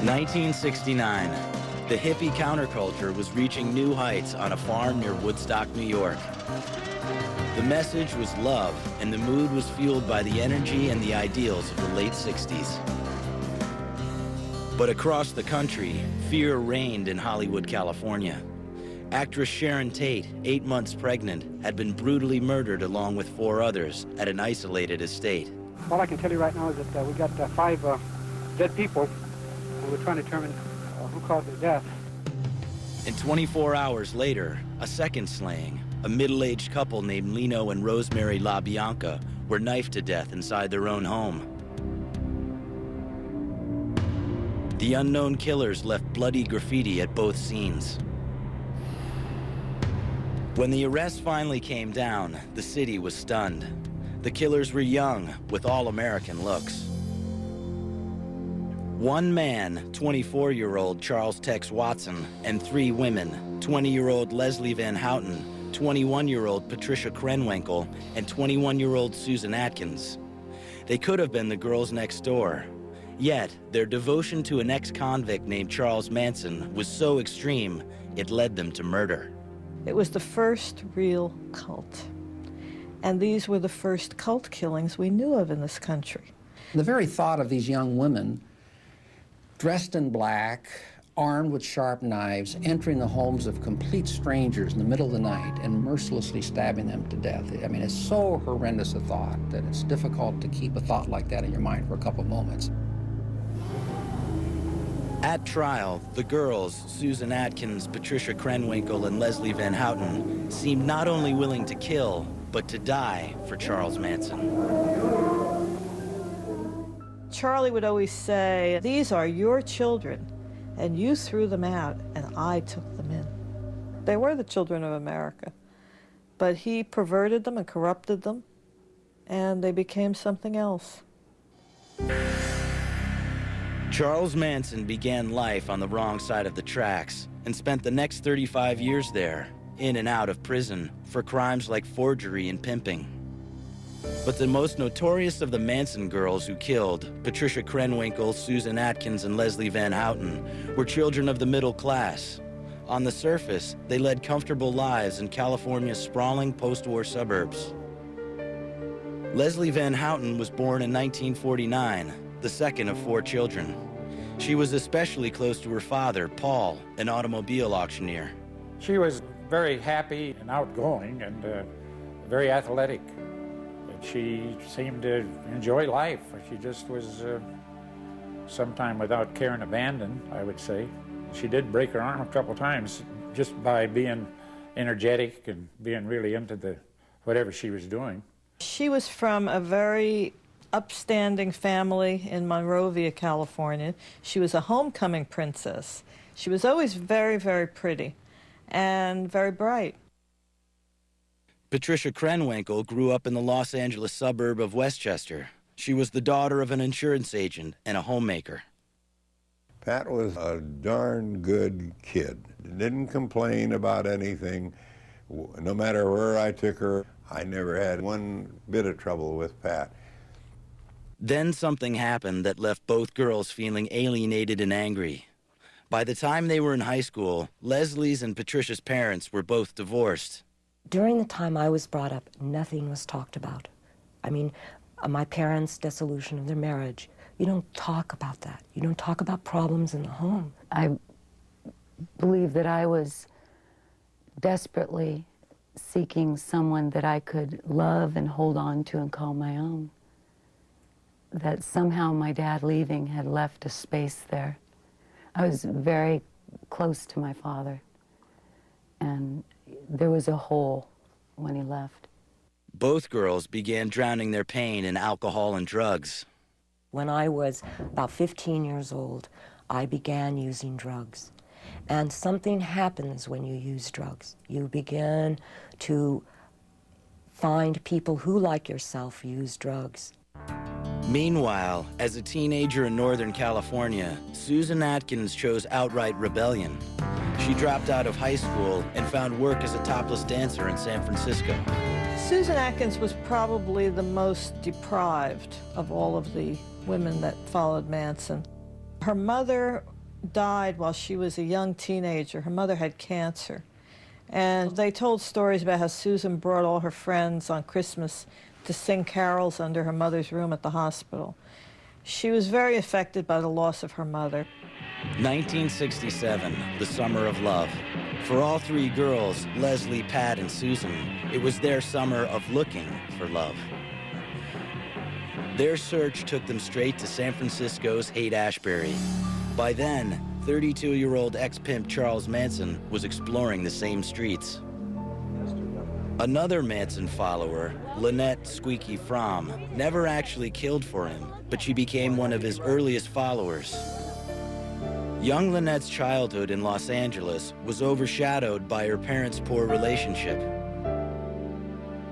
1969. The hippie counterculture was reaching new heights on a farm near Woodstock, New York. The message was love, and the mood was fueled by the energy and the ideals of the late 60s. But across the country, fear reigned in Hollywood, California. Actress Sharon Tate, 8 months pregnant, had been brutally murdered along with 4 others at an isolated estate. All I can tell you right now is that we got 5 dead people, and we're trying to determine who caused their death. And 24 hours later, a second slaying. A middle-aged couple named Lino and Rosemary LaBianca were knifed to death inside their own home. The unknown killers left bloody graffiti at both scenes. When the arrest finally came down, the city was stunned. The killers were young, with all-American looks. One man, 24-year-old Charles Tex Watson, and 3 women, 20-year-old Leslie Van Houten, 21-year-old Patricia Krenwinkel, and 21-year-old Susan Atkins. They could have been the girls next door. Yet, their devotion to an ex-convict named Charles Manson was so extreme, it led them to murder. It was the first real cult. And these were the first cult killings we knew of in this country. The very thought of these young women dressed in black, armed with sharp knives, entering the homes of complete strangers in the middle of the night and mercilessly stabbing them to death. I mean, it's so horrendous a thought that it's difficult to keep a thought like that in your mind for a couple moments. At trial, the girls, Susan Atkins, Patricia Krenwinkel, and Leslie Van Houten, seemed not only willing to kill, but to die for Charles Manson. Charlie would always say, "These are your children, and you threw them out, and I took them in." They were the children of America, but he perverted them and corrupted them, and they became something else. Charles Manson began life on the wrong side of the tracks and spent the next 35 years there, in and out of prison, for crimes like forgery and pimping. But the most notorious of the Manson girls who killed, Patricia Krenwinkel, Susan Atkins, and Leslie Van Houten, were children of the middle class. On the surface, they led comfortable lives in California's sprawling post-war suburbs. Leslie Van Houten was born in 1949, the second of 4 children. She was especially close to her father, Paul, an automobile auctioneer. She was very happy and outgoing and very athletic. She seemed to enjoy life. She just was sometime without care and abandon, I would say. She did break her arm a couple times just by being energetic and being really into whatever she was doing. She was from a very upstanding family in Monrovia, California. She was a homecoming princess. She was always very, very pretty and very bright. Patricia Krenwinkel grew up in the Los Angeles suburb of Westchester. She was the daughter of an insurance agent and a homemaker. Pat was a darn good kid. Didn't complain about anything. No matter where I took her, I never had one bit of trouble with Pat. Then something happened that left both girls feeling alienated and angry. By the time they were in high school, Leslie's and Patricia's parents were both divorced. During the time I was brought up, nothing was talked about. I mean, my parents' dissolution of their marriage, you don't talk about that. You don't talk about problems in the home. I believe that I was desperately seeking someone that I could love and hold on to and call my own. That somehow my dad leaving had left a space there. I was very close to my father, and there was a hole when he left. Both girls began drowning their pain in alcohol and drugs. When I was about 15 years old, I began using drugs. And something happens when you use drugs. You begin to find people who, like yourself, use drugs. Meanwhile, as a teenager in Northern California, Susan Atkins chose outright rebellion. She dropped out of high school and found work as a topless dancer in San Francisco. Susan Atkins was probably the most deprived of all of the women that followed Manson. Her mother died while she was a young teenager. Her mother had cancer. And they told stories about how Susan brought all her friends on Christmas to sing carols under her mother's room at the hospital. She was very affected by the loss of her mother. 1967, the summer of love. For all three girls, Leslie, Pat, and Susan, it was their summer of looking for love. Their search took them straight to San Francisco's Haight-Ashbury. By then, 32-year-old ex-pimp Charles Manson was exploring the same streets. Another Manson follower, Lynette "Squeaky" Fromm, never actually killed for him, but she became one of his earliest followers. Young Lynette's childhood in Los Angeles was overshadowed by her parents' poor relationship.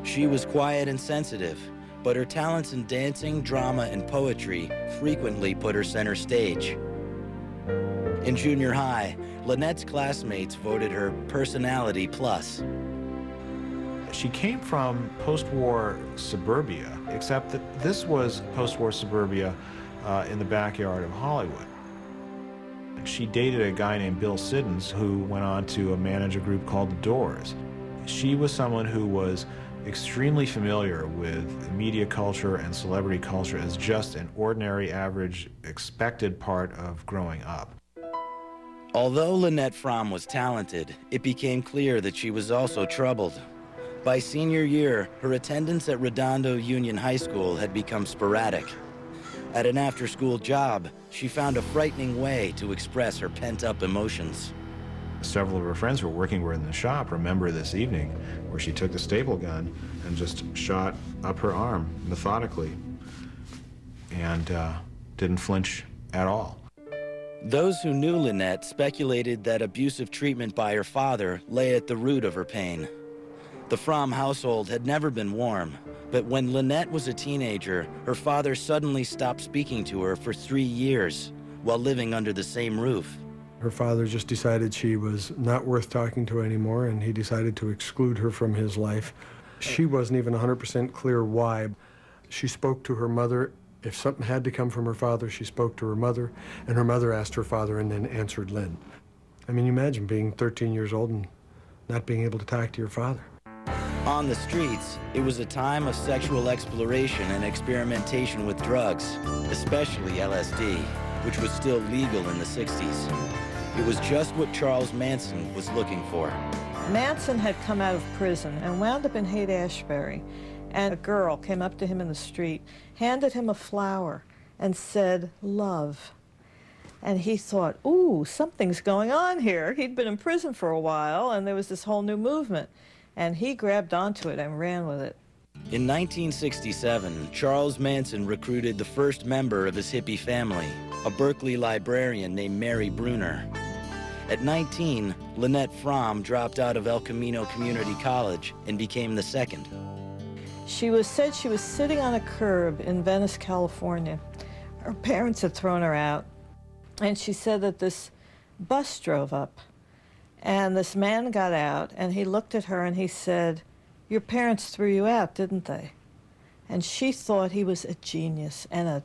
She was quiet and sensitive, but her talents in dancing, drama, and poetry frequently put her center stage. In junior high, Lynette's classmates voted her personality plus. She came from post-war suburbia, except that this was post-war suburbia in the backyard of Hollywood. She dated a guy named Bill Siddons, who went on to manage a group called The Doors. She was someone who was extremely familiar with media culture and celebrity culture as just an ordinary, average, expected part of growing up. Although Lynette Fromm was talented, it became clear that she was also troubled. By senior year, her attendance at Redondo Union High School had become sporadic. At an after-school job, she found a frightening way to express her pent-up emotions. Several of her friends who were working with her in the shop remember this evening where she took the staple gun and just shot up her arm methodically and didn't flinch at all. Those who knew Lynette speculated that abusive treatment by her father lay at the root of her pain. The Fromm household had never been warm, but when Lynette was a teenager, her father suddenly stopped speaking to her for 3 years while living under the same roof. Her father just decided she was not worth talking to anymore, and he decided to exclude her from his life. She wasn't even 100% clear why. She spoke to her mother. If something had to come from her father, she spoke to her mother, and her mother asked her father and then answered Lynn. I mean, you imagine being 13 years old and not being able to talk to your father. On the streets, it was a time of sexual exploration and experimentation with drugs, especially LSD, which was still legal in the 60s. It was just what Charles Manson was looking for. Manson had come out of prison and wound up in Haight-Ashbury, and a girl came up to him in the street, handed him a flower, and said, "Love." And he thought, ooh, something's going on here. He'd been in prison for a while, and there was this whole new movement. And he grabbed onto it and ran with it. In 1967, Charles Manson recruited the first member of his hippie family, a Berkeley librarian named Mary Bruner. At 19, Lynette Fromm dropped out of El Camino Community College and became the second. She said she was sitting on a curb in Venice, California. Her parents had thrown her out, and she said that this bus drove up. And this man got out, and he looked at her, and he said, "Your parents threw you out, didn't they?" And she thought he was a genius and a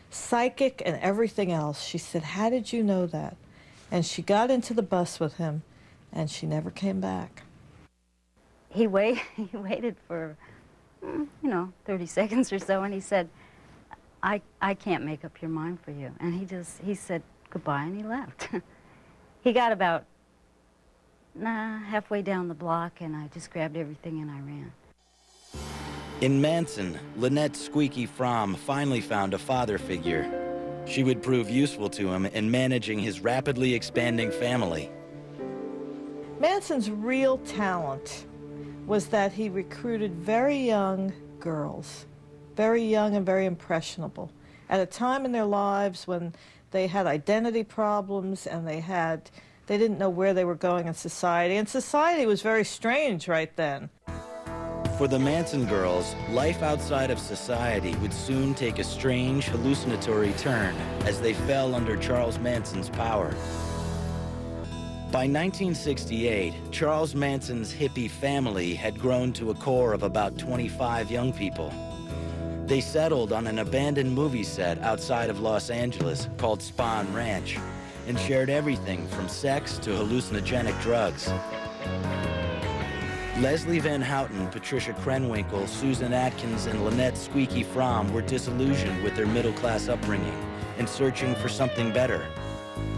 psychic and everything else. She said, "How did you know that?" And she got into the bus with him, and she never came back. He waited for, 30 seconds or so, and he said, I can't make up your mind for you. And he said goodbye, and he left. He got about halfway down the block, and I just grabbed everything and I ran. In Manson, Lynette "Squeaky" Fromm finally found a father figure. She would prove useful to him in managing his rapidly expanding family. Manson's real talent was that he recruited very young girls, very young and very impressionable, at a time in their lives when they had identity problems and they didn't know where they were going in society, and society was very strange right then. For the Manson girls, life outside of society would soon take a strange, hallucinatory turn as they fell under Charles Manson's power. By 1968, Charles Manson's hippie family had grown to a core of about 25 young people. They settled on an abandoned movie set outside of Los Angeles called Spahn Ranch and shared everything from sex to hallucinogenic drugs. Leslie Van Houten, Patricia Krenwinkel, Susan Atkins, and Lynette Squeaky Fromm were disillusioned with their middle-class upbringing and searching for something better.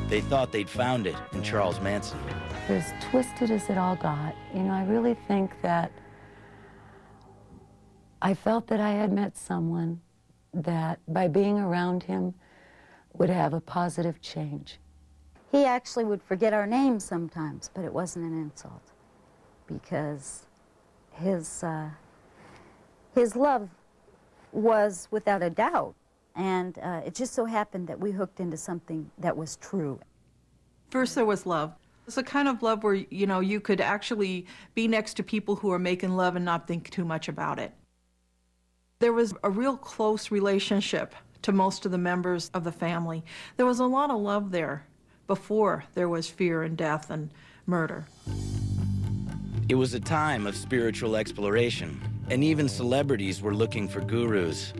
They thought they'd found it in Charles Manson. As twisted as it all got, you know, I really think that I felt that I had met someone that, by being around him, would have a positive change. He actually would forget our names sometimes, but it wasn't an insult, because his love was without a doubt, and it just so happened that we hooked into something that was true. First there was love. It's the kind of love where, you know, you could actually be next to people who are making love and not think too much about it. There was a real close relationship to most of the members of the family. There was a lot of love there before there was fear and death and murder. It was a time of spiritual exploration, and even celebrities were looking for gurus.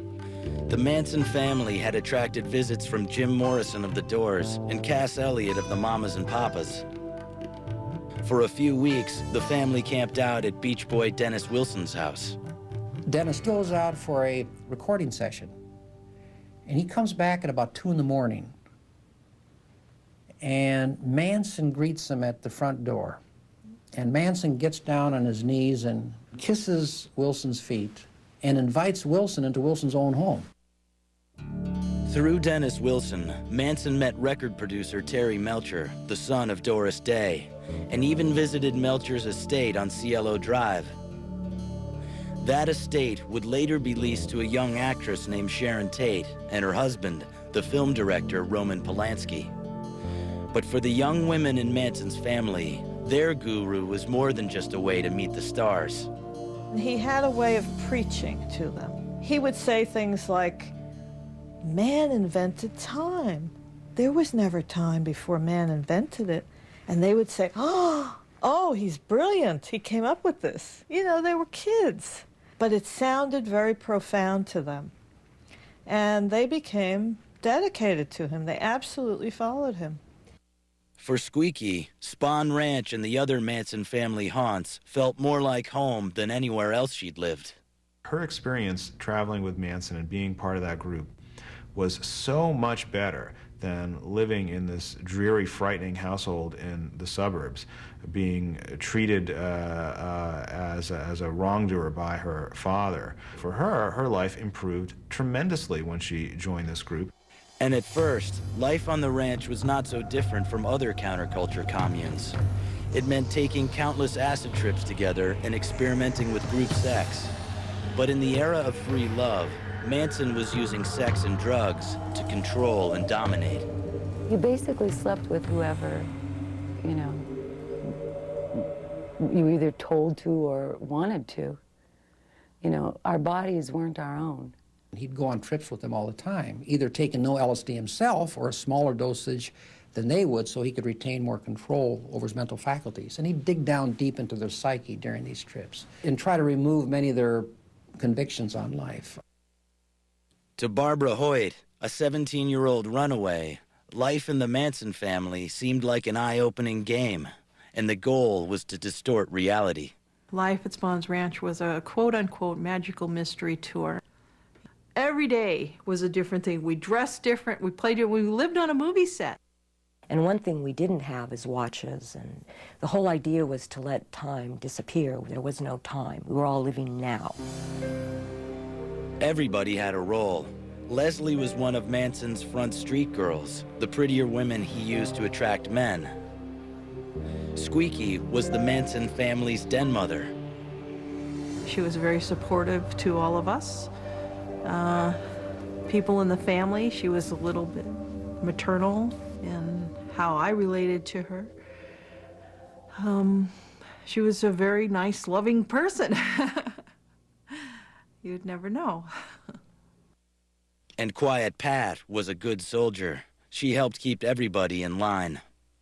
The Manson family had attracted visits from Jim Morrison of The Doors and Cass Elliot of the Mamas and Papas. For a few weeks, the family camped out at Beach Boy Dennis Wilson's house. Dennis goes out for a recording session, and he comes back at about 2 in the morning, and Manson greets him at the front door. And Manson gets down on his knees and kisses Wilson's feet and invites Wilson into Wilson's own home. Through Dennis Wilson, Manson met record producer Terry Melcher, the son of Doris Day, and even visited Melcher's estate on Cielo Drive. That estate would later be leased to a young actress named Sharon Tate and her husband, the film director Roman Polanski. But for the young women in Manson's family, their guru was more than just a way to meet the stars. He had a way of preaching to them. He would say things like, "Man invented time. There was never time before man invented it." And they would say, oh, he's brilliant. He came up with this. You know, they were kids. But it sounded very profound to them. And they became dedicated to him. They absolutely followed him. For Squeaky, Spahn Ranch and the other Manson family haunts felt more like home than anywhere else she'd lived. Her experience traveling with Manson and being part of that group was so much better than living in this dreary, frightening household in the suburbs, being treated as a wrongdoer by her father. For her, her life improved tremendously when she joined this group. And at first, life on the ranch was not so different from other counterculture communes. It meant taking countless acid trips together and experimenting with group sex. But in the era of free love, Manson was using sex and drugs to control and dominate. You basically slept with whoever, you know, you either told to or wanted to. You know, our bodies weren't our own. He'd go on trips with them all the time, either taking no LSD himself or a smaller dosage than they would so he could retain more control over his mental faculties. And he'd dig down deep into their psyche during these trips and try to remove many of their convictions on life. To Barbara Hoyt, a 17-year-old runaway, life in the Manson family seemed like an eye-opening game, and the goal was to distort reality. Life at Spahn's Ranch was a quote-unquote magical mystery tour. Every day was a different thing. We dressed different, we played it, we lived on a movie set. And one thing we didn't have is watches, and the whole idea was to let time disappear. There was no time. We were all living now. Everybody had a role. Leslie was one of Manson's front street girls, the prettier women he used to attract men. Squeaky was the Manson family's den mother. She was very supportive to all of us. People in the family. She was a little bit maternal in how I related to her. She was a very nice, loving person. You'd never know. And Quiet Pat was a good soldier. She helped keep everybody in line.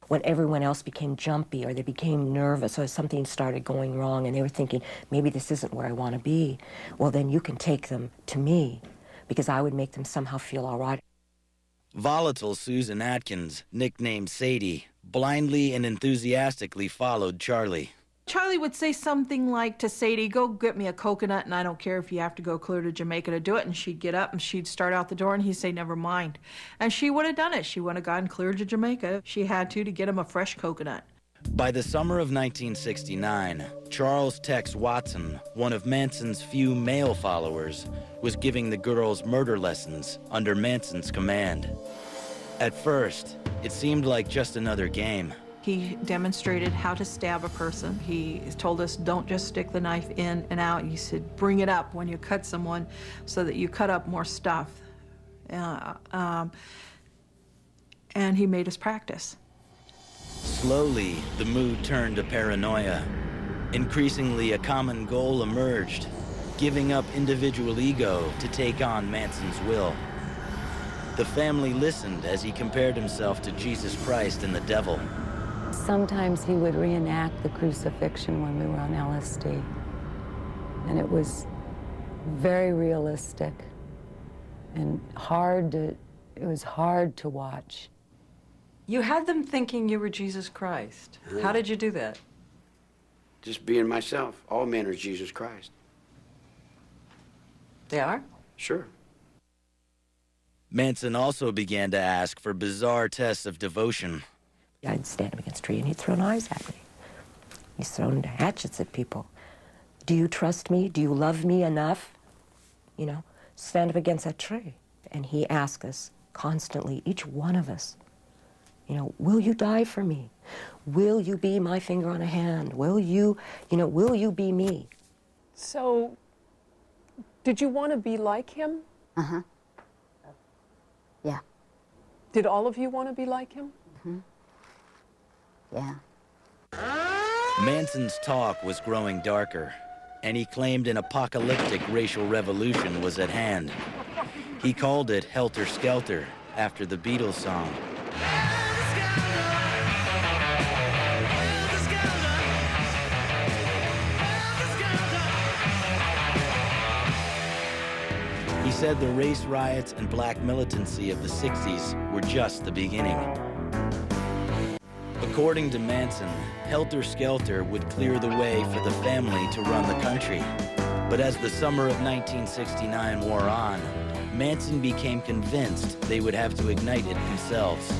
When everyone else became jumpy or they became nervous or something started going wrong and they were thinking, maybe this isn't where I want to be, well, then you can take them to me because I would make them somehow feel all right. Volatile Susan Atkins, nicknamed Sadie, blindly and enthusiastically followed Charlie. Charlie would say something like to Sadie, go get me a coconut, and I don't care if you have to go clear to Jamaica to do it. And she'd get up and she'd start out the door and he'd say, never mind. And she would have done it. She would have gone clear to Jamaica. She had to get him a fresh coconut. By the summer of 1969, Charles Tex Watson, one of Manson's few male followers, was giving the girls murder lessons under Manson's command. At first, it seemed like just another game. He demonstrated how to stab a person. He told us, don't just stick the knife in and out. He said, bring it up when you cut someone so that you cut up more stuff. And he made us practice. Slowly, the mood turned to paranoia. Increasingly, a common goal emerged, giving up individual ego to take on Manson's will. The family listened as he compared himself to Jesus Christ and the devil. Sometimes he would reenact the crucifixion when we were on LSD. And it was very realistic and it was hard to watch. You had them thinking you were Jesus Christ. How did you do that? Just being myself. All men are Jesus Christ. They are? Sure. Manson also began to ask for bizarre tests of devotion. I'd stand him against a tree and he'd throw knives at me. He's thrown hatchets at people. Do you trust me? Do you love me enough? You know, stand up against that tree. And he asked us constantly, each one of us, you know, will you die for me? Will you be my finger on a hand? Will you be me? So, did you want to be like him? Uh-huh. Yeah. Did all of you want to be like him? Mm-hmm. Yeah. Manson's talk was growing darker, and he claimed an apocalyptic racial revolution was at hand. He called it Helter Skelter, after the Beatles song. He said the race riots and black militancy of the 60s were just the beginning. According to Manson, Helter Skelter would clear the way for the family to run the country. But as the summer of 1969 wore on, Manson became convinced they would have to ignite it themselves.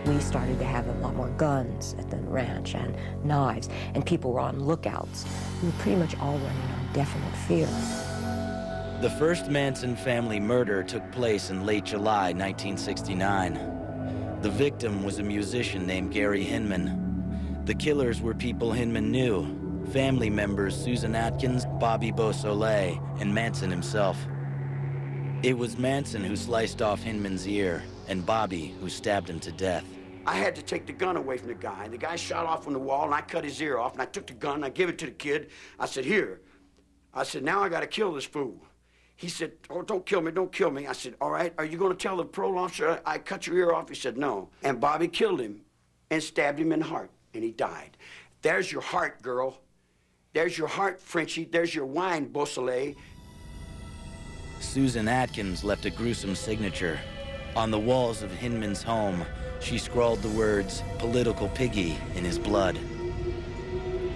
We started to have a lot more guns at the ranch and knives, and people were on lookouts. We were pretty much all running on definite fear. The first Manson family murder took place in late July 1969. The victim was a musician named Gary Hinman. The killers were people Hinman knew, family members Susan Atkins, Bobby Beausoleil, and Manson himself. It was Manson who sliced off Hinman's ear, and Bobby who stabbed him to death. I had to take the gun away from the guy. The guy shot off on the wall, and I cut his ear off, and I took the gun, I gave it to the kid. I said, here. I said, now I got to kill this fool. He said, oh, don't kill me, don't kill me. I said, all right, are you going to tell the parole officer I cut your ear off? He said, no. And Bobby killed him and stabbed him in the heart, and he died. There's your heart, girl. There's your heart, Frenchie. There's your wine, Beausoleil. Susan Atkins left a gruesome signature. On the walls of Hinman's home, she scrawled the words, political piggy, in his blood.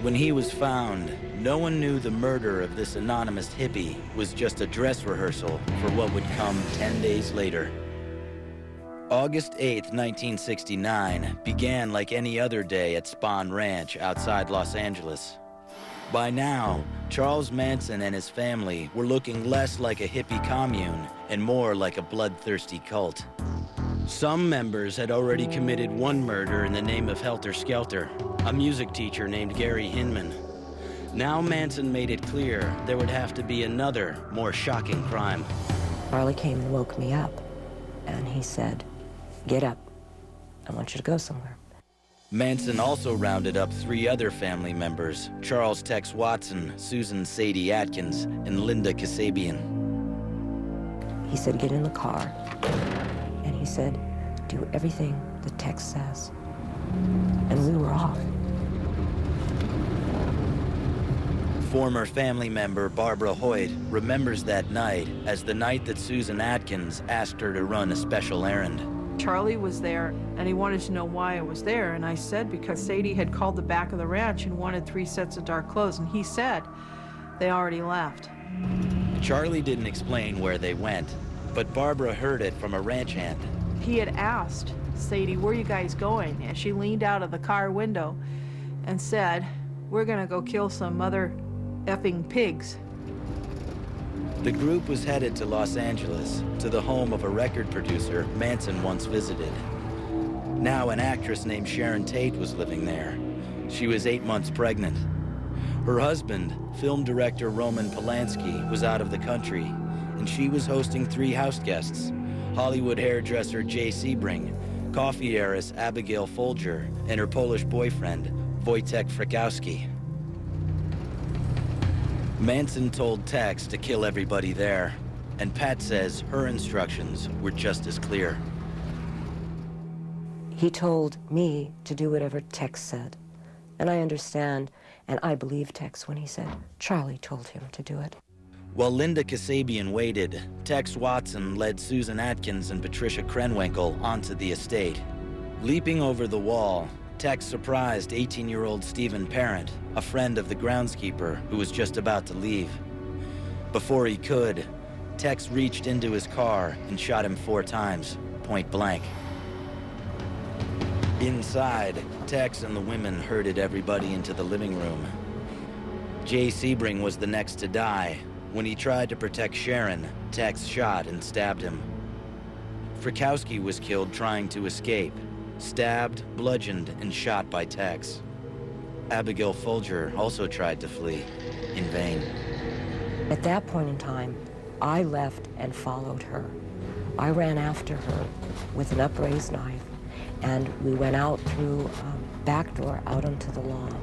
When he was found, no one knew the murder of this anonymous hippie was just a dress rehearsal for what would come 10 days later. August 8th, 1969 began like any other day at Spahn Ranch outside Los Angeles. By now, Charles Manson and his family were looking less like a hippie commune and more like a bloodthirsty cult. Some members had already committed one murder in the name of Helter Skelter, a music teacher named Gary Hinman. Now Manson made it clear there would have to be another, more shocking crime. Charlie came and woke me up, and he said, get up. I want you to go somewhere. Manson also rounded up 3 other family members, Charles Tex Watson, Susan Sadie Atkins, and Linda Kasabian. He said, get in the car. And he said, do everything the Tex says. And we were off. Former family member Barbara Hoyt remembers that night as the night that Susan Atkins asked her to run a special errand. Charlie was there, and he wanted to know why I was there, and I said because Sadie had called the back of the ranch and wanted 3 sets of dark clothes, and he said they already left. Charlie didn't explain where they went, but Barbara heard it from a ranch hand. He had asked Sadie, "Where are you guys going?" And she leaned out of the car window and said, "We're gonna go kill some mother effing pigs." The group was headed to Los Angeles, to the home of a record producer Manson once visited. Now an actress named Sharon Tate was living there. She was 8 months pregnant. Her husband, film director Roman Polanski, was out of the country, and she was hosting 3 house guests: Hollywood hairdresser Jay Sebring, coffee heiress Abigail Folger, and her Polish boyfriend, Wojtek Frykowski. Manson told Tex to kill everybody there, and Pat says her instructions were just as clear. He told me to do whatever Tex said. And I understand, and I believe Tex when he said Charlie told him to do it. While Linda Kasabian waited, Tex Watson led Susan Atkins and Patricia Krenwinkel onto the estate. Leaping over the wall, Tex surprised 18-year-old Stephen Parent, a friend of the groundskeeper who was just about to leave. Before he could, Tex reached into his car and shot him 4 times, point blank. Inside, Tex and the women herded everybody into the living room. Jay Sebring was the next to die. When he tried to protect Sharon, Tex shot and stabbed him. Frykowski was killed trying to escape, stabbed, bludgeoned, and shot by Tex. Abigail Folger also tried to flee, in vain. At that point in time, I left and followed her. I ran after her with an upraised knife, and we went out through a back door out onto the lawn.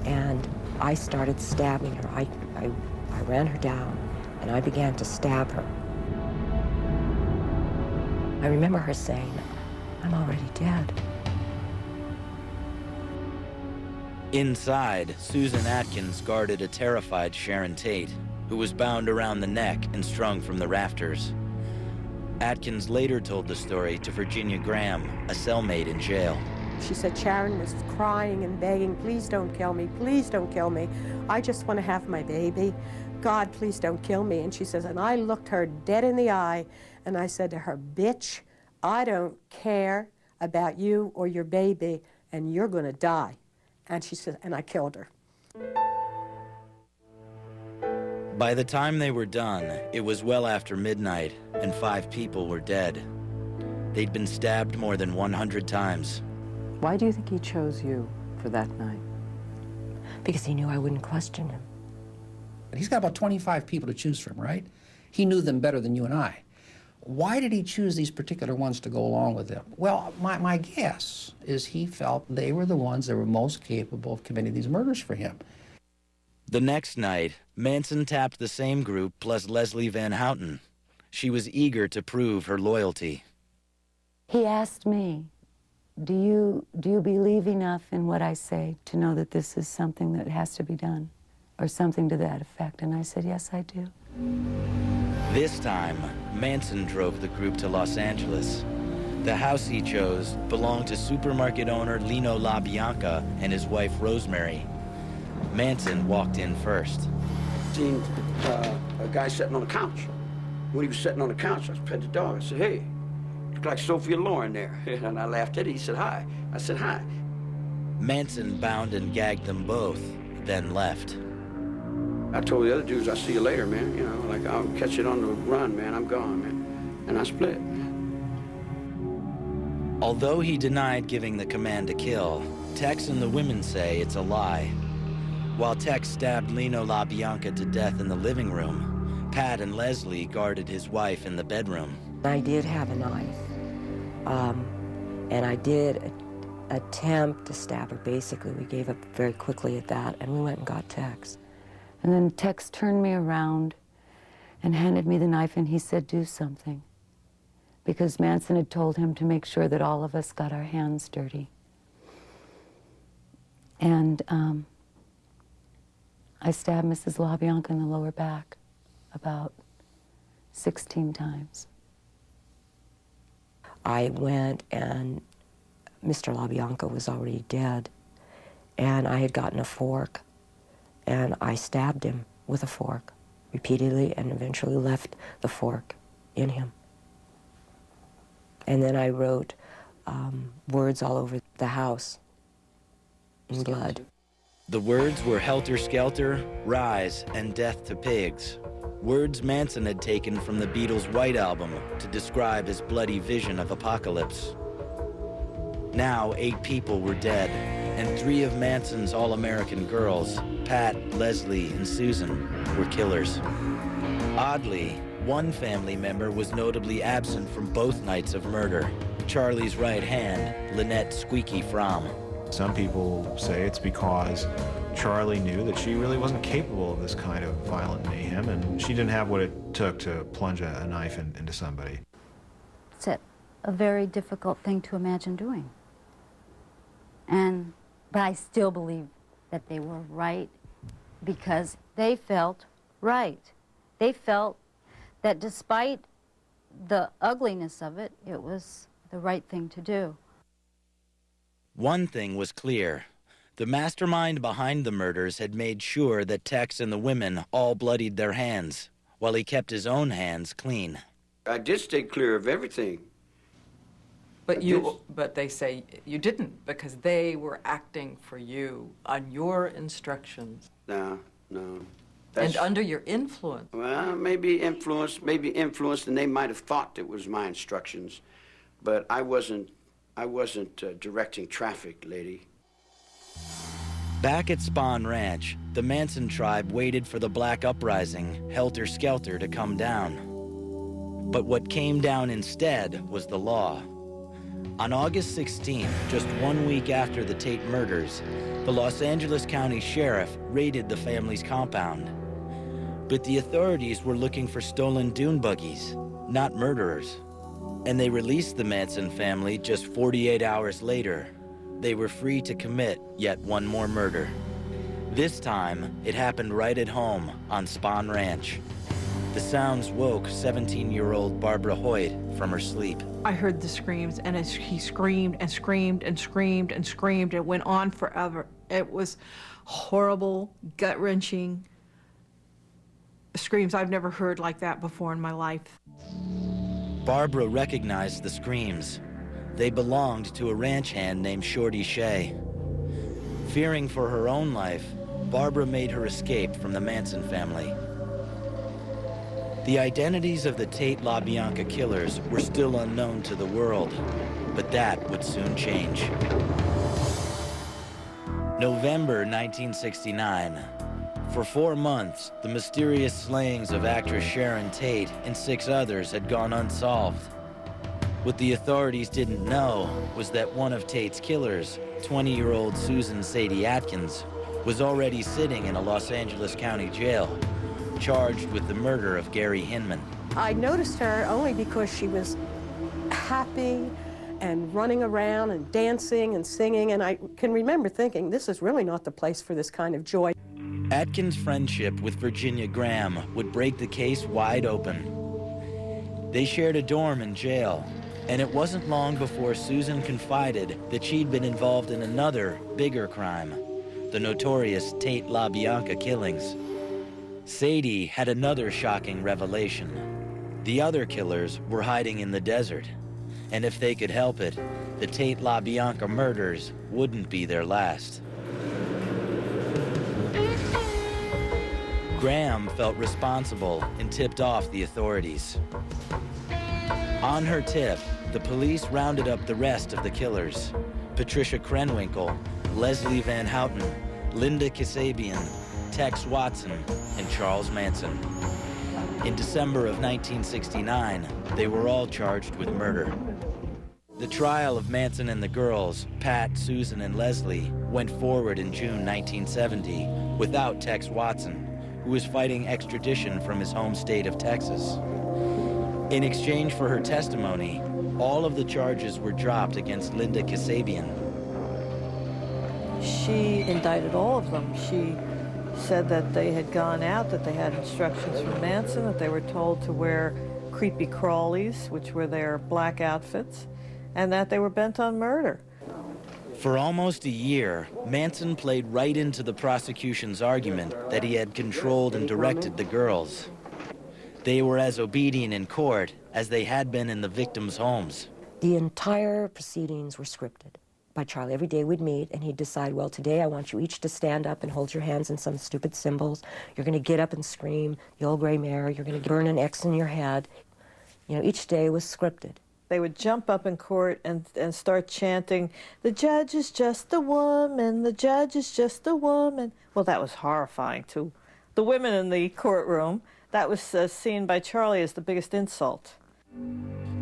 And I started stabbing her. I ran her down, and I began to stab her. I remember her saying, "I'm already dead." Inside, Susan Atkins guarded a terrified Sharon Tate, who was bound around the neck and strung from the rafters. Atkins later told the story to Virginia Graham, a cellmate in jail. She said Sharon was crying and begging, "Please don't kill me, please don't kill me. I just want to have my baby. God, please don't kill me." And she says, and I looked her dead in the eye, and I said to her, "Bitch, I don't care about you or your baby, and you're going to die." And she said, and I killed her. By the time they were done, it was well after midnight, and 5 people were dead. They'd been stabbed more than 100 times. Why do you think he chose you for that night? Because he knew I wouldn't question him. He's got about 25 people to choose from, right? He knew them better than you and I. Why did he choose these particular ones to go along with him? Well, my guess is he felt they were the ones that were most capable of committing these murders for him. The next night, Manson tapped the same group plus Leslie Van Houten. She was eager to prove her loyalty. He asked me, do you believe enough in what I say to know that this is something that has to be done, or something to that effect? And I said, yes, I do. This time, Manson drove the group to Los Angeles. The house he chose belonged to supermarket owner Lino LaBianca and his wife Rosemary. Manson walked in first. Seen a guy sitting on the couch. When he was sitting on the couch, I pet the dog. I said, "Hey, look like Sophia Loren there." And I laughed at it. He said, "Hi." I said, "Hi." Manson bound and gagged them both, then left. I told the other dudes, "I'll see you later, man. You know, like, I'll catch it on the run, man. I'm gone, man." And I split. Although he denied giving the command to kill, Tex and the women say it's a lie. While Tex stabbed Lino LaBianca to death in the living room, Pat and Leslie guarded his wife in the bedroom. I did have a knife, and I did attempt to stab her. Basically, we gave up very quickly at that, and we went and got Tex. And then Tex turned me around and handed me the knife, and he said, do something. Because Manson had told him to make sure that all of us got our hands dirty. And I stabbed Mrs. LaBianca in the lower back about 16 times. I went and Mr. LaBianca was already dead, and I had gotten a fork, and I stabbed him with a fork repeatedly and eventually left the fork in him. And then I wrote words all over the house in blood. The words were helter skelter, rise, and death to pigs. Words Manson had taken from the Beatles' White Album to describe his bloody vision of apocalypse. Now 8 people were dead, and 3 of Manson's all-American girls, Pat, Leslie, and Susan, were killers. Oddly, one family member was notably absent from both nights of murder, Charlie's right hand, Lynette Squeaky Fromm. Some people say it's because Charlie knew that she really wasn't capable of this kind of violent mayhem, and she didn't have what it took to plunge a knife into somebody. It's a very difficult thing to imagine doing. But I still believe that they were right because they felt right. They felt that despite the ugliness of it, it was the right thing to do. One thing was clear. The mastermind behind the murders had made sure that Tex and the women all bloodied their hands, while he kept his own hands clean. I did stay clear of everything. But they say you didn't, because they were acting for you on your instructions. No. And under your influence. Well, maybe influenced, and they might have thought it was my instructions, but I wasn't directing traffic, lady. Back at Spahn Ranch, the Manson tribe waited for the Black Uprising, Helter Skelter, to come down. But what came down instead was the law. On August 16th, just 1 week after the Tate murders, the Los Angeles County Sheriff raided the family's compound. But the authorities were looking for stolen dune buggies, not murderers. And they released the Manson family just 48 hours later. They were free to commit yet one more murder. This time, it happened right at home on Spahn Ranch. The sounds woke 17-year-old Barbara Hoyt from her sleep. I heard the screams, and as he screamed and screamed and screamed and screamed, it went on forever. It was horrible, gut-wrenching screams. I've never heard like that before in my life. Barbara recognized the screams. They belonged to a ranch hand named Shorty Shea. Fearing for her own life, Barbara made her escape from the Manson family. The identities of the Tate LaBianca killers were still unknown to the world, but that would soon change. November 1969. For 4 months, the mysterious slayings of actress Sharon Tate and 6 others had gone unsolved. What the authorities didn't know was that one of Tate's killers, 20-year-old Susan Sadie Atkins, was already sitting in a Los Angeles County jail, charged with the murder of Gary Hinman. I noticed her only because she was happy and running around and dancing and singing, and I can remember thinking, this is really not the place for this kind of joy. Atkins' friendship with Virginia Graham would break the case wide open. They shared a dorm in jail, and it wasn't long before Susan confided that she'd been involved in another, bigger crime, the notorious Tate LaBianca killings. Sadie had another shocking revelation. The other killers were hiding in the desert, and if they could help it, the Tate LaBianca murders wouldn't be their last. Graham felt responsible and tipped off the authorities. On her tip, the police rounded up the rest of the killers: Patricia Krenwinkel, Leslie Van Houten, Linda Kasabian, Tex Watson, and Charles Manson. In December of 1969, they were all charged with murder. The trial of Manson and the girls, Pat, Susan, and Leslie, went forward in June 1970 without Tex Watson, who was fighting extradition from his home state of Texas. In exchange for her testimony, all of the charges were dropped against Linda Kasabian. She indicted all of them. said that they had gone out, that they had instructions from Manson, that they were told to wear creepy crawlies, which were their black outfits, and that they were bent on murder. For almost a year, Manson played right into the prosecution's argument that he had controlled and directed the girls. They were as obedient in court as they had been in the victims' homes. The entire proceedings were scripted by Charlie. Every day we'd meet and he'd decide, well, today I want you each to stand up and hold your hands in some stupid symbols. You're going to get up and scream, the old gray mare. You're going to burn an X in your head. You know, each day was scripted. They would jump up in court and start chanting, "The judge is just a woman, the judge is just a woman." Well, that was horrifying to the women in the courtroom. That was seen by Charlie as the biggest insult.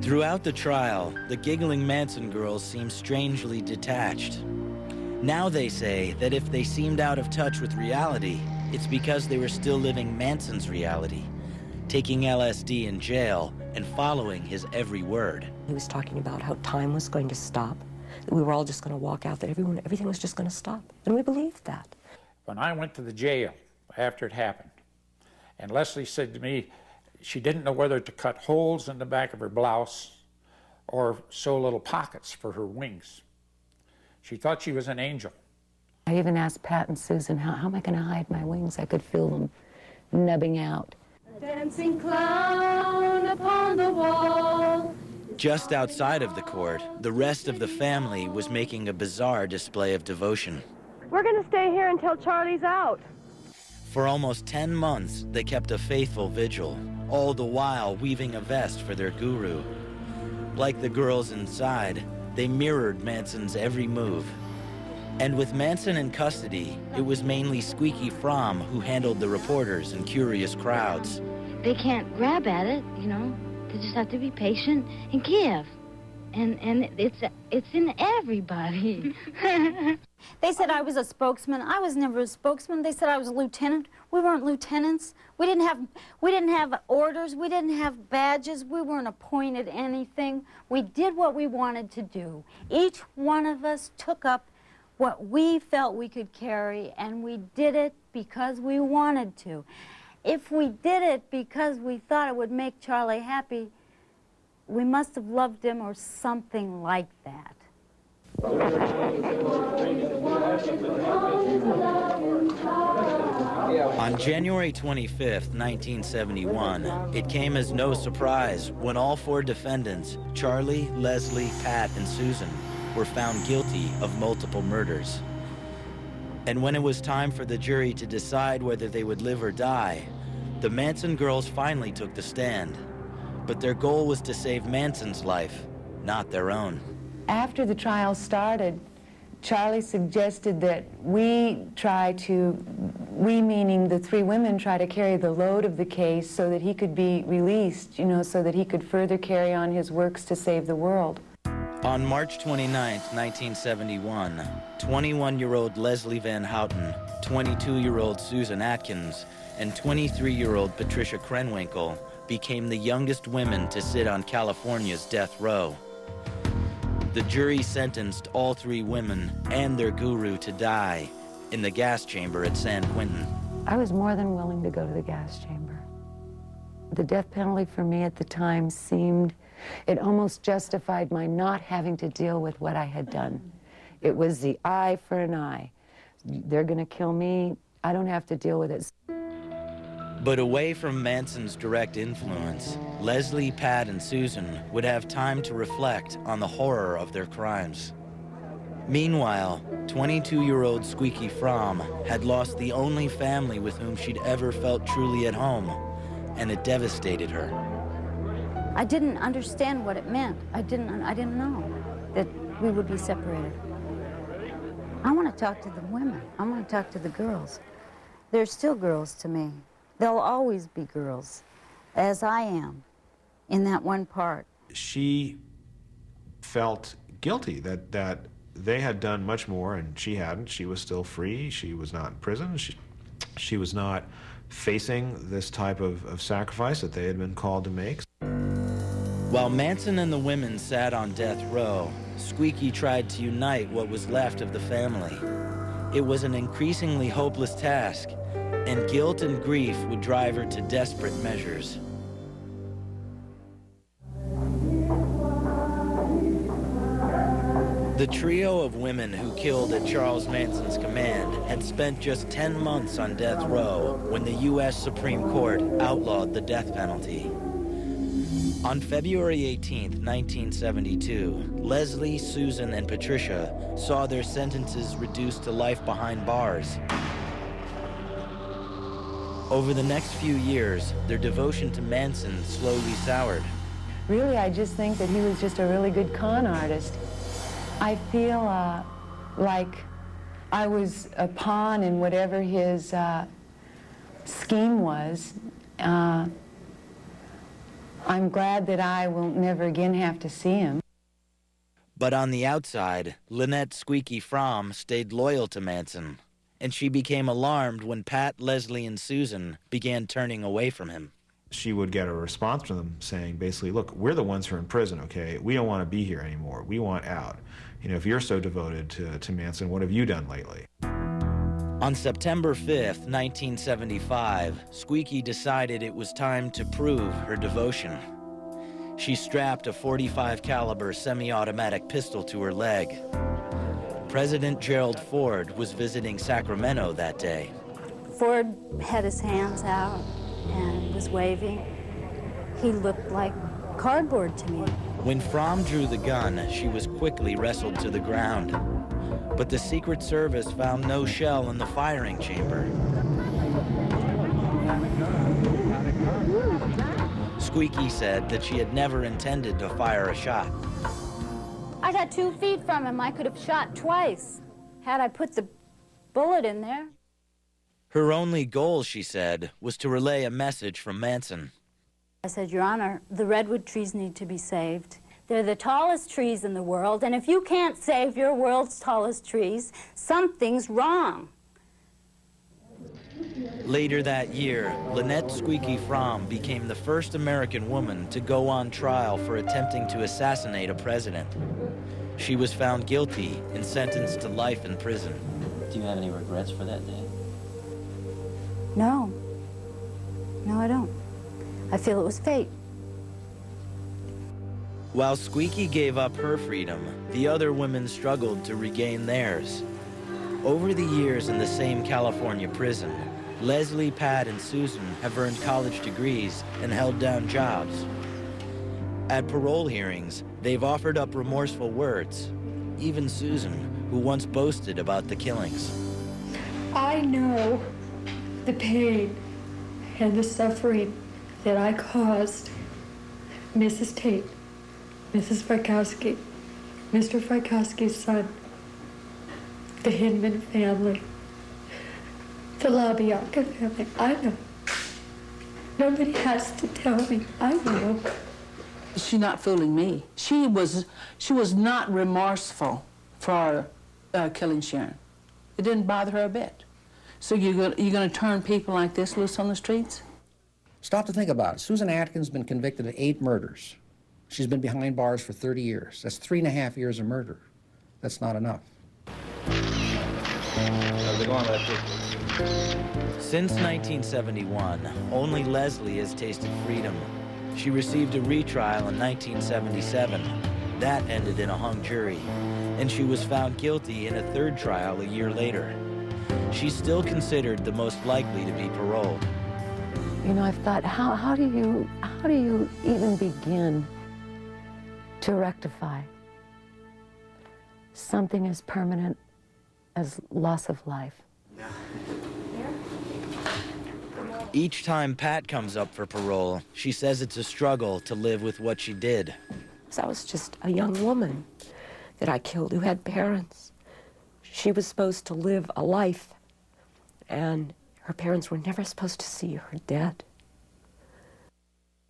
Throughout the trial, the giggling Manson girls seemed strangely detached. Now they say that if they seemed out of touch with reality, it's because they were still living Manson's reality, taking LSD in jail and following his every word. He was talking about how time was going to stop, that we were all just going to walk out, that everything was just going to stop. And we believed that. When I went to the jail after it happened, and Leslie said to me she didn't know whether to cut holes in the back of her blouse or sew little pockets for her wings. She thought she was an angel. I even asked Pat and Susan, how am I going to hide my wings? I could feel them nubbing out. A dancing clown upon the wall. Just outside of the court, the rest of the family was making a bizarre display of devotion. We're going to stay here until Charlie's out. For almost 10 months, they kept a faithful vigil, all the while weaving a vest for their guru. Like the girls inside, they mirrored Manson's every move. And with Manson in custody, it was mainly Squeaky Fromm who handled the reporters and curious crowds. They can't grab at it, you know. They just have to be patient and give. And it's in everybody. They said I was a spokesman. I was never a spokesman. They said I was a lieutenant. We weren't lieutenants. We didn't have orders. We didn't have badges. We weren't appointed anything. We did what we wanted to do. Each one of us took up what we felt we could carry, and we did it because we wanted to. If we did it because we thought it would make Charlie happy, we must have loved him or something like that. On January 25th, 1971, it came as no surprise when all 4 defendants, Charlie, Leslie, Pat, and Susan, were found guilty of multiple murders. And when it was time for the jury to decide whether they would live or die, the Manson girls finally took the stand. But their goal was to save Manson's life, not their own. After the trial started, Charlie suggested that we meaning the 3 women, try to carry the load of the case so that he could be released, you know, so that he could further carry on his works to save the world. On March 29, 1971, 21-year-old Leslie Van Houten, 22-year-old Susan Atkins, and 23-year-old Patricia Krenwinkel became the youngest women to sit on California's death row. The jury sentenced all 3 women and their guru to die in the gas chamber at San Quentin. I was more than willing to go to the gas chamber. The death penalty for me at the time it almost justified my not having to deal with what I had done. It was the eye for an eye. They're going to kill me. I don't have to deal with it. But away from Manson's direct influence, Leslie, Pat, and Susan would have time to reflect on the horror of their crimes. Meanwhile, 22-year-old Squeaky Fromm had lost the only family with whom she'd ever felt truly at home, and it devastated her. I didn't understand what it meant. I didn't know that we would be separated. I want to talk to the women. I want to talk to the girls. They're still girls to me. They'll always be girls, as I am, in that one part. She felt guilty that they had done much more and she hadn't. She was still free. She was not in prison. She was not facing this type of sacrifice that they had been called to make. While Manson and the women sat on death row, Squeaky tried to unite what was left of the family. It was an increasingly hopeless task, and guilt and grief would drive her to desperate measures. The trio of women who killed at Charles Manson's command had spent just 10 months on death row when the U.S. Supreme Court outlawed the death penalty. On February 18, 1972, Leslie, Susan, and Patricia saw their sentences reduced to life behind bars. Over the next few years, their devotion to Manson slowly soured. Really, I just think that he was just a really good con artist. I feel like I was a pawn in whatever his scheme was. I'm glad that I will never again have to see him. But on the outside, Lynette Squeaky Fromm stayed loyal to Manson, and she became alarmed when Pat, Leslie, and Susan began turning away from him. She would get a response from them saying, basically, look, we're the ones who are in prison, okay? We don't want to be here anymore. We want out. You know, if you're so devoted to Manson, what have you done lately? On September 5th, 1975, Squeaky decided it was time to prove her devotion. She strapped a .45 caliber semi-automatic pistol to her leg. President Gerald Ford was visiting Sacramento that day. Ford had his hands out and was waving. He looked like cardboard to me. When Fromm drew the gun, she was quickly wrestled to the ground. But the Secret Service found no shell in the firing chamber. Squeaky said that she had never intended to fire a shot. I got 2 feet from him. I could have shot twice had I put the bullet in there. Her only goal, she said, was to relay a message from Manson. I said, Your Honor, the redwood trees need to be saved. They're the tallest trees in the world, and if you can't save your world's tallest trees, something's wrong. Later that year, Lynette Squeaky Fromm became the first American woman to go on trial for attempting to assassinate a president. She was found guilty and sentenced to life in prison. Do you have any regrets for that day? No. No, I don't. I feel it was fate. While Squeaky gave up her freedom, the other women struggled to regain theirs. Over the years in the same California prison, Leslie, Pat, and Susan have earned college degrees and held down jobs. At parole hearings, they've offered up remorseful words. Even Susan, who once boasted about the killings. I know the pain and the suffering that I caused Mrs. Tate, Mrs. Frykowski, Mr. Frykowski's son, the Hinman family, the LaBianca family. I know. Nobody has to tell me. I know. She's not fooling me. She was not remorseful for killing Sharon. It didn't bother her a bit. So you're going to turn people like this loose on the streets? Stop to think about it. Susan Atkins has been convicted of 8 murders. She's been behind bars for 30 years. That's 3.5 years of murder. That's not enough. How's it going, Lefty? Since 1971, only Leslie has tasted freedom. She received a retrial in 1977. That ended in a hung jury, and she was found guilty in a 3rd trial a year later. She's still considered the most likely to be paroled. You know, I've thought, how do you even begin to rectify something as permanent as loss of life? Each time Pat comes up for parole, she says it's a struggle to live with what she did. I was just a young woman that I killed who had parents. She was supposed to live a life, and her parents were never supposed to see her dead.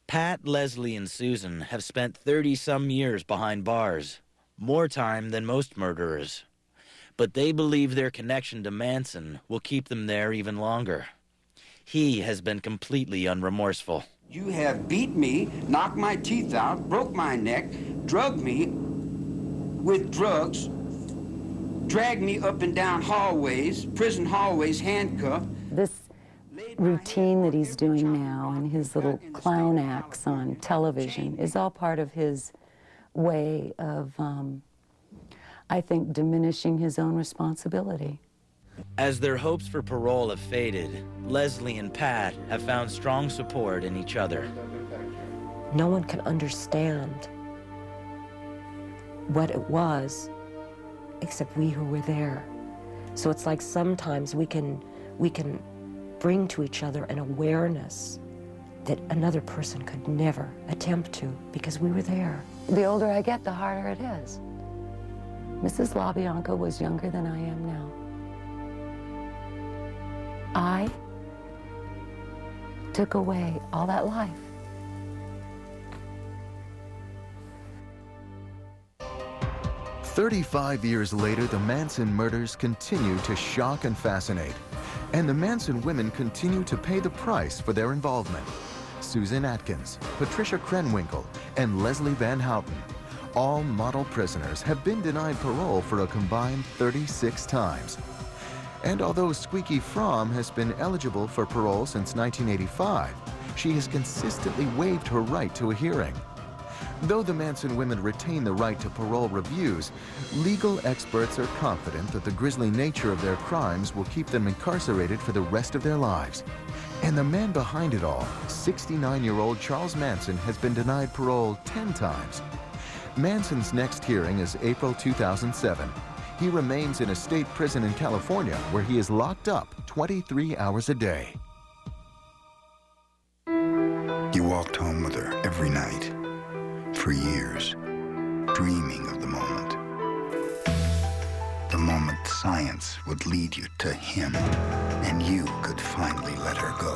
Pat, Leslie, and Susan have spent 30-some years behind bars, more time than most murderers. But they believe their connection to Manson will keep them there even longer. He has been completely unremorseful. You have beat me, knocked my teeth out, broke my neck, drugged me with drugs, dragged me up and down hallways, prison hallways, handcuffed. This routine that he's doing now and his little clown acts on television is all part of his way of, I think, diminishing his own responsibility. As their hopes for parole have faded, Leslie and Pat have found strong support in each other. No one can understand what it was except we who were there. So it's like sometimes we can bring to each other an awareness that another person could never attempt to because we were there. The older I get, the harder it is. Mrs. LaBianca was younger than I am now. I took away all that life. "35 years later, the Manson murders continue to shock and fascinate. And the Manson women continue to pay the price for their involvement. Susan Atkins, Patricia Krenwinkel, and Leslie Van Houten, all model prisoners, have been denied parole for a combined 36 times. And although Squeaky Fromm has been eligible for parole since 1985, she has consistently waived her right to a hearing. Though the Manson women retain the right to parole reviews, legal experts are confident that the grisly nature of their crimes will keep them incarcerated for the rest of their lives. And the man behind it all, 69-year-old Charles Manson, has been denied parole 10 times. Manson's next hearing is April 2007. He remains in a state prison in California where he is locked up 23 hours a day. You walked home with her every night. For years, dreaming of the moment. The moment science would lead you to him, and you could finally let her go.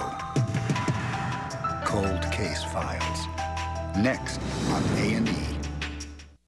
Cold Case Files. Next on A&E.